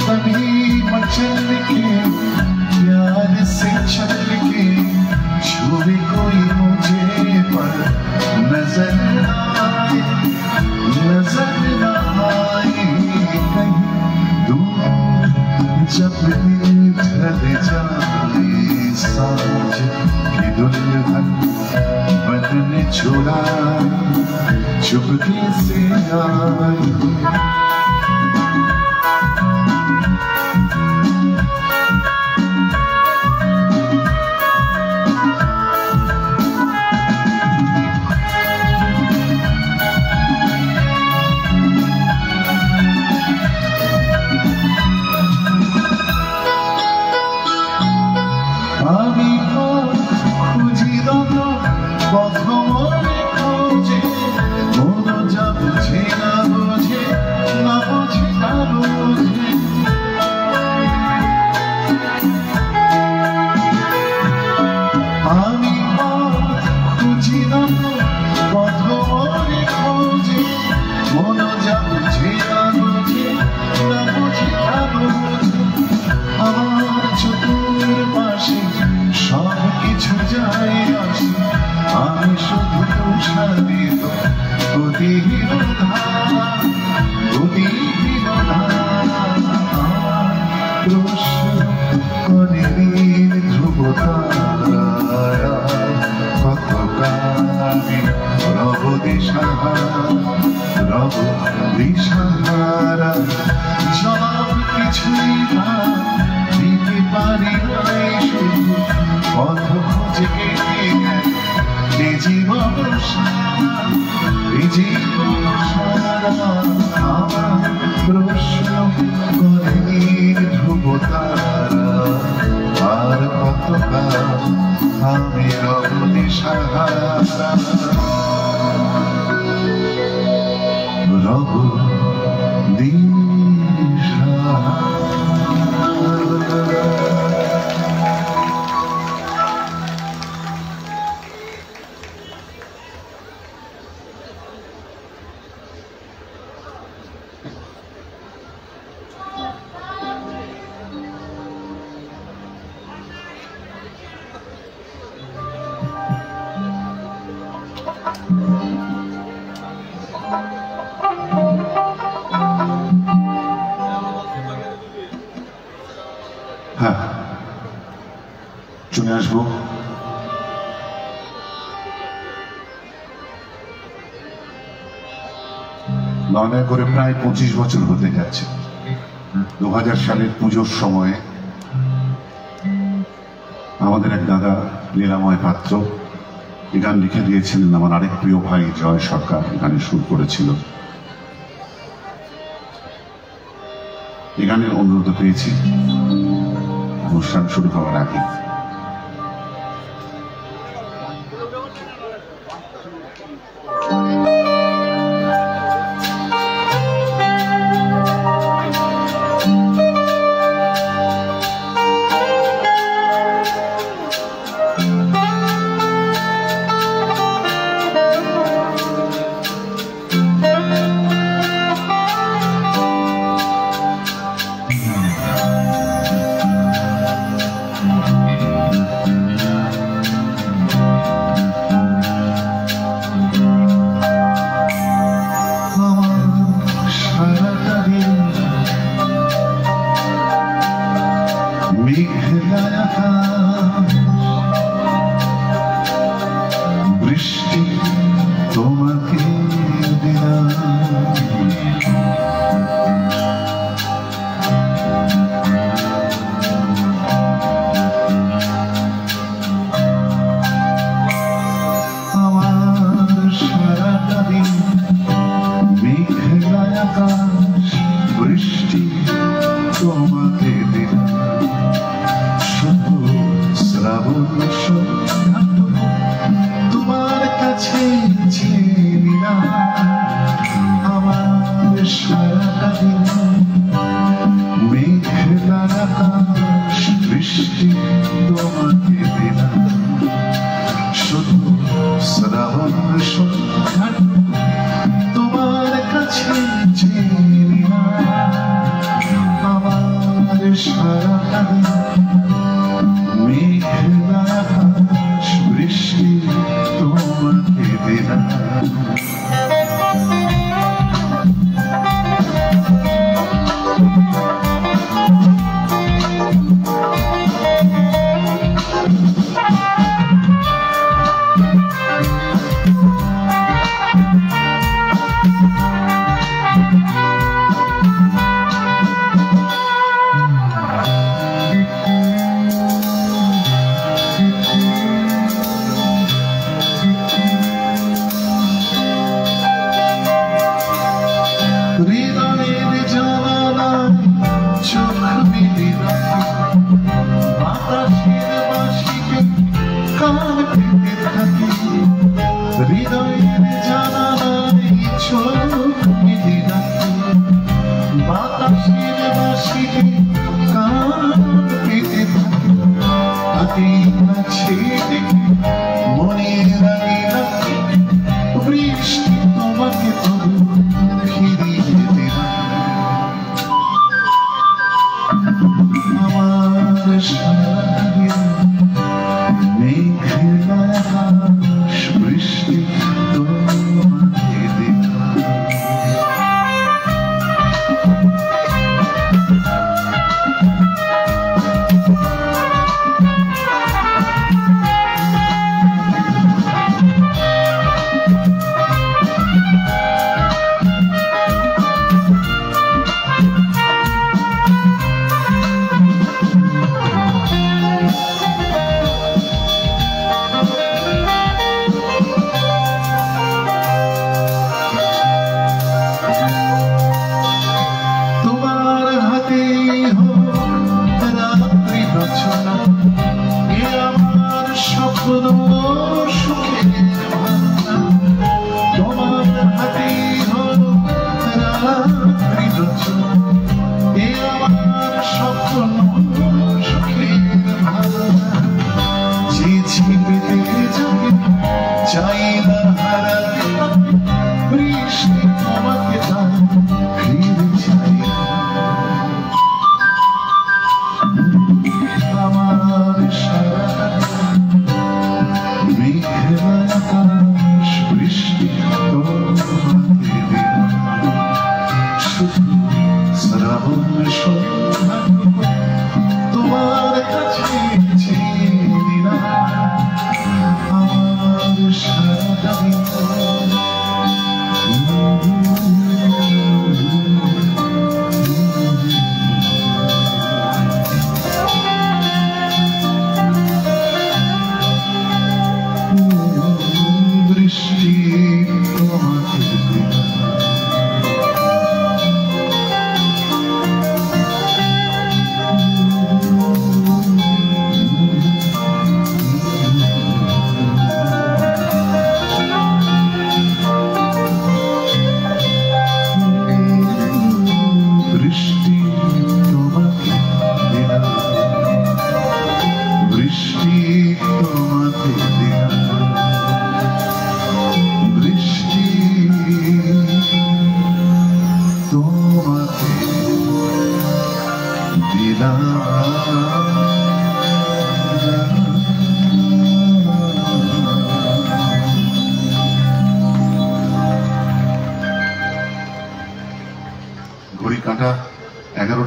तभी मचल के प्यार से चल के छुए कोई मुझे पर नजर न आए, नजर न आए। कहीं दूर जब दिन ढल जाए, साँझ की दुल्हन बदन चुराए, चुपके से आए। এই জীবন সারা আমার প্রশ্ন গভীর ধ্রুবতারা আর কতটা আমি রবি সাহারা রব দিশা। হ্যাঁ, চলে আসবো। নয় করে প্রায় 25 বছর হতে যাচ্ছে। 2000 সালের পুজোর সময়ে আমাদের এক দাদা লীলাময় পাত্র এই গান লিখে দিয়েছিলেন। আমার আরেক প্রিয় ভাই জয় সরকার গানে সুর করেছিল। এই গানের অনুরোধ পেয়েছি অনুষ্ঠান শুরু হওয়ার আগে। বৃষ্টি তোমাকে দিলাম, আমার সারাটা দিন মেঘলা আকাশ বৃষ্টি তোমাকে দিলাম। শুধু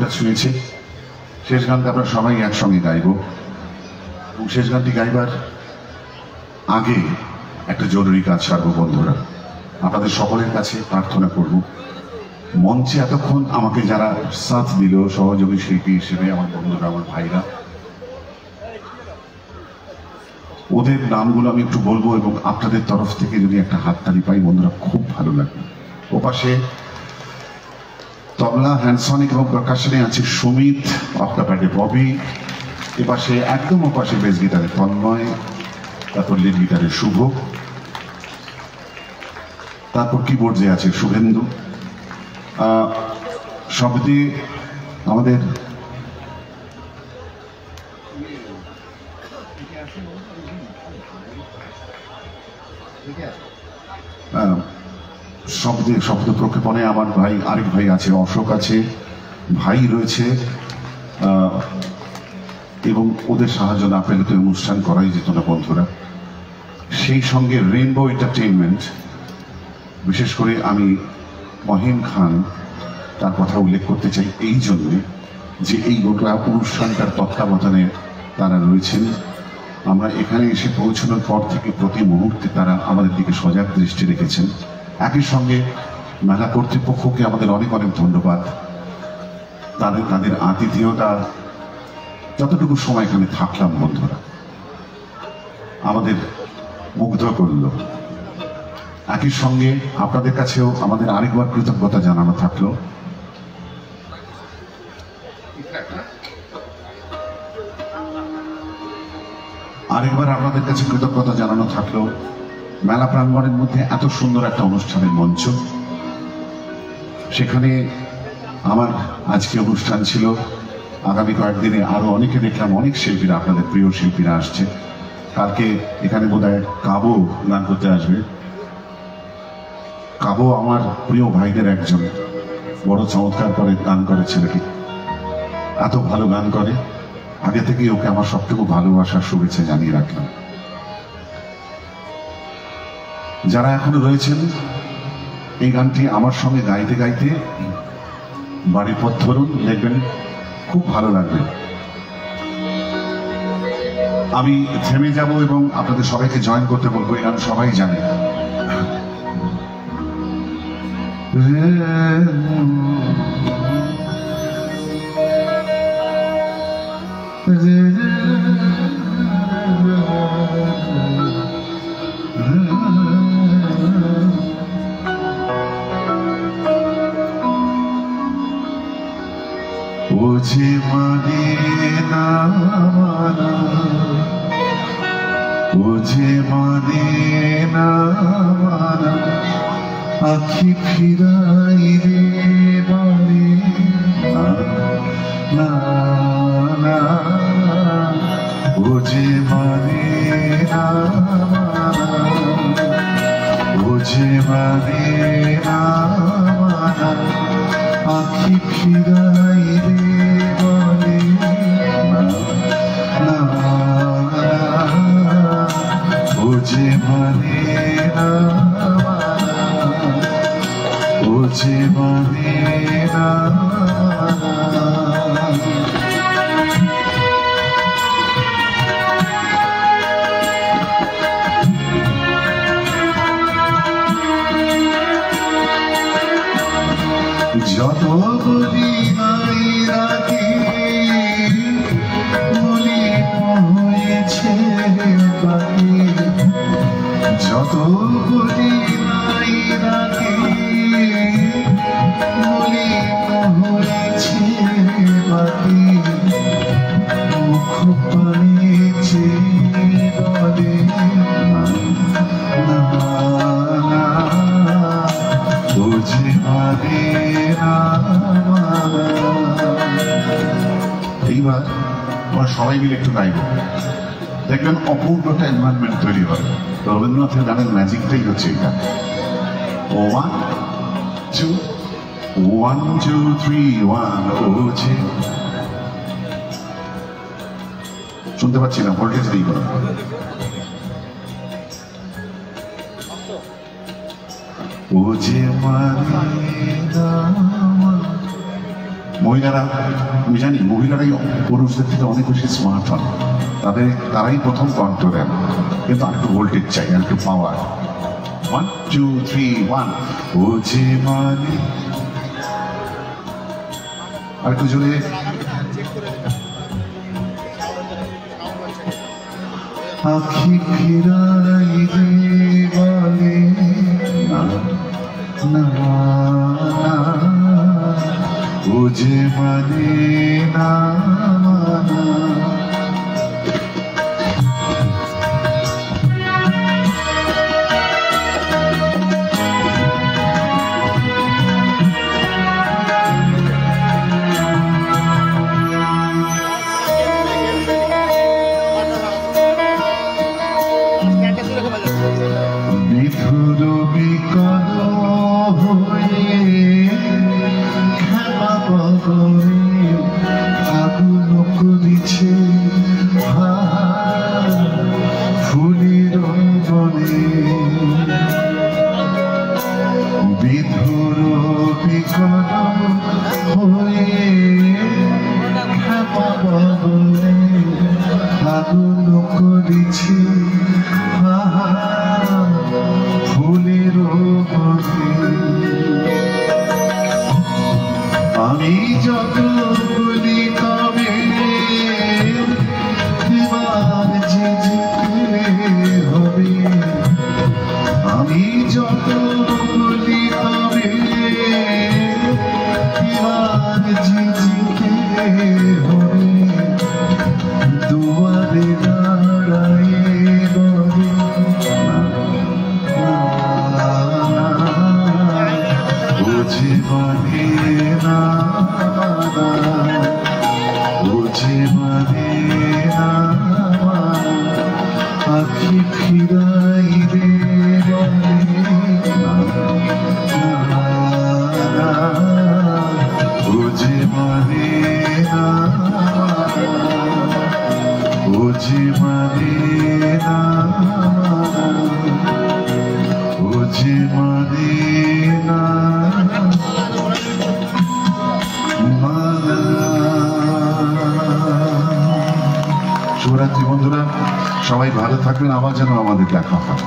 হৃদয়টা ছুঁয়েছে। শেষ গানটা আমরা সবাই একসঙ্গে গাইব, এবং শেষ গানটি গাইবার আগে একটা জরুরি কাজ সারব বন্ধুরা। আপনাদের সকলের কাছে প্রার্থনা করব, মঞ্চে এতক্ষণ আমাকে যারা সাথ দিল সহযোগী শিল্পী হিসেবে, আমার বন্ধুরা, আমার ভাইরা, ওদের নামগুলো আমি একটু বলবো, এবং আপনাদের তরফ থেকে যদি একটা হাততালি পাই বন্ধুরা খুব ভালো লাগবে। ওপাশে তবলা, হ্যান্ডসনিক এবং প্রকাশনে আছে সুমিত, অক্টাপ্যাডে ববি, এপাশে একদম ওপাশে বেস গিটারে তন্ময়, তারপর লিড গিটারে শুভ, তারপর কিবোর্ডে আছে শুভেন্দু, শব্দে আমাদের শব্দ প্রক্ষেপণে আমার ভাই আরেক ভাই আছে, অশোক আছে, ভাই রয়েছে, এবং ওদের সাহায্য না পেলে তো অনুষ্ঠান করাই যেত না বন্ধুরা। সেই সঙ্গে রেইনবো এন্টারটেইনমেন্ট, বিশেষ করে আমি মহিম খান তার কথা উল্লেখ করতে চাই এই জন্যে যে এই গোটা অনুষ্ঠানটার তত্ত্বাবধানে তারা রয়েছেন। আমরা এখানে এসে পৌঁছানোর পর থেকে প্রতি মুহূর্তে তারা আমাদের দিকে সজাগ দৃষ্টি রেখেছেন। একই সঙ্গে মেলা কর্তৃপক্ষকে আমাদের অনেক অনেক ধন্যবাদ। তাদের আতিথেয়তা, যতটুকু সময় এখানে থাকলাম বন্ধুরা, আমাদের মুগ্ধ করল। একই সঙ্গে আপনাদের কাছেও আমাদের আরেকবার কৃতজ্ঞতা জানানো থাকলো। আরেকবার আপনাদের কাছে কৃতজ্ঞতা জানানো থাকলো মেলা প্রাঙ্গণের মধ্যে এত সুন্দর একটা অনুষ্ঠানের মঞ্চ, সেখানে আমার আজকে অনুষ্ঠান ছিল। আগামী কয়েকদিনে আরো অনেকে দেখলাম, অনেক শিল্পীরা, আপনাদের প্রিয় শিল্পীরা আসছে। কালকে এখানে বোধহয় কাবো গান করতে আসবে। কাবো আমার প্রিয় ভাইদের একজন, বড় চমৎকার করে গান করে ছেলেটি, এত ভালো গান করে। আগে থেকেই ওকে আমার সবটুকু ভালোবাসার শুভেচ্ছা জানিয়ে রাখলাম। যারা এখনো রয়েছেন, এই গানটি আমার সঙ্গে গাইতে গাইতে বাড়ির পথ ধরুন, দেখবেন খুব ভালো লাগবে। আমি থেমে যাব এবং আপনাদের সবাইকে জয়েন করতে বলবো। এই গান সবাই জানে। বুঝে মানে না মানা, বুঝে মানে না মানা, আখি ফিরাই রে বাড়ি না না, বুঝে মানে না মানা, বুঝে মানে না মানা, আখি ফিরাই রে বলে না না, বুঝে মানে না মানা, বুঝে মানে না। যত বলি নাই রাখি বলি হয়েছে বাকি, যত বলি নাই রাখি বলি হয়েছে বাকি, মুখ পানিছে বলে না না, বুঝে মানে না। এইবার আমরা সবাই মিলে একটু গাইব, দেখবেন অপূর্ব একটা এনভায়রনমেন্ট তৈরি হবে। রবীন্দ্রনাথের গানের ম্যাজিকটাই হচ্ছে এটা। 1 2 1 2 3 1, ওছে শুনতে পাচ্ছি না, ভোল্টেজ নেই কোনো। বুঝে মানে না, মহিলারা, আমি জানি মহিলারাই পুরুষদের থেকে অনেক বেশি স্মার্ট হন, তারাই প্রথম কণ্ঠ দেন, কিন্তু আরেকটু ভোল্টেজ চাই, আরেকটু পাওয়ার। 1 2 3 1 ও যে মানে, আরেকটু জোরে। আখি ফিরাই রে বলে না না, ও যে মানে না মানা। বিধুর বিকল হয়ে খেলা বগরে আগুন করিছে ফুলের বনে। বিধুর বিকল হয়ে খেলা বগরে আগুন করিছে ফুলের বনে। আমি যত বলি তবে এবার যে যেতে হবে, আমি যত বলি তবে এবার যে যেতে হবে। দুয়ারে দাঁড়ায় বলে বুঝে মানে না, বুঝে মানে না, আখি ফিরাই রে বলে না, বুঝে মানে না, বুঝে মানে না, বুঝে মানে না। শুভরাত্রি বন্ধুরা, সবাই ভালো থাকবেন, আবার যেন আমাদের দেখা হয়।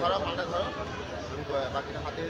ধরো মালটা ধরো, বাকিটা হাতে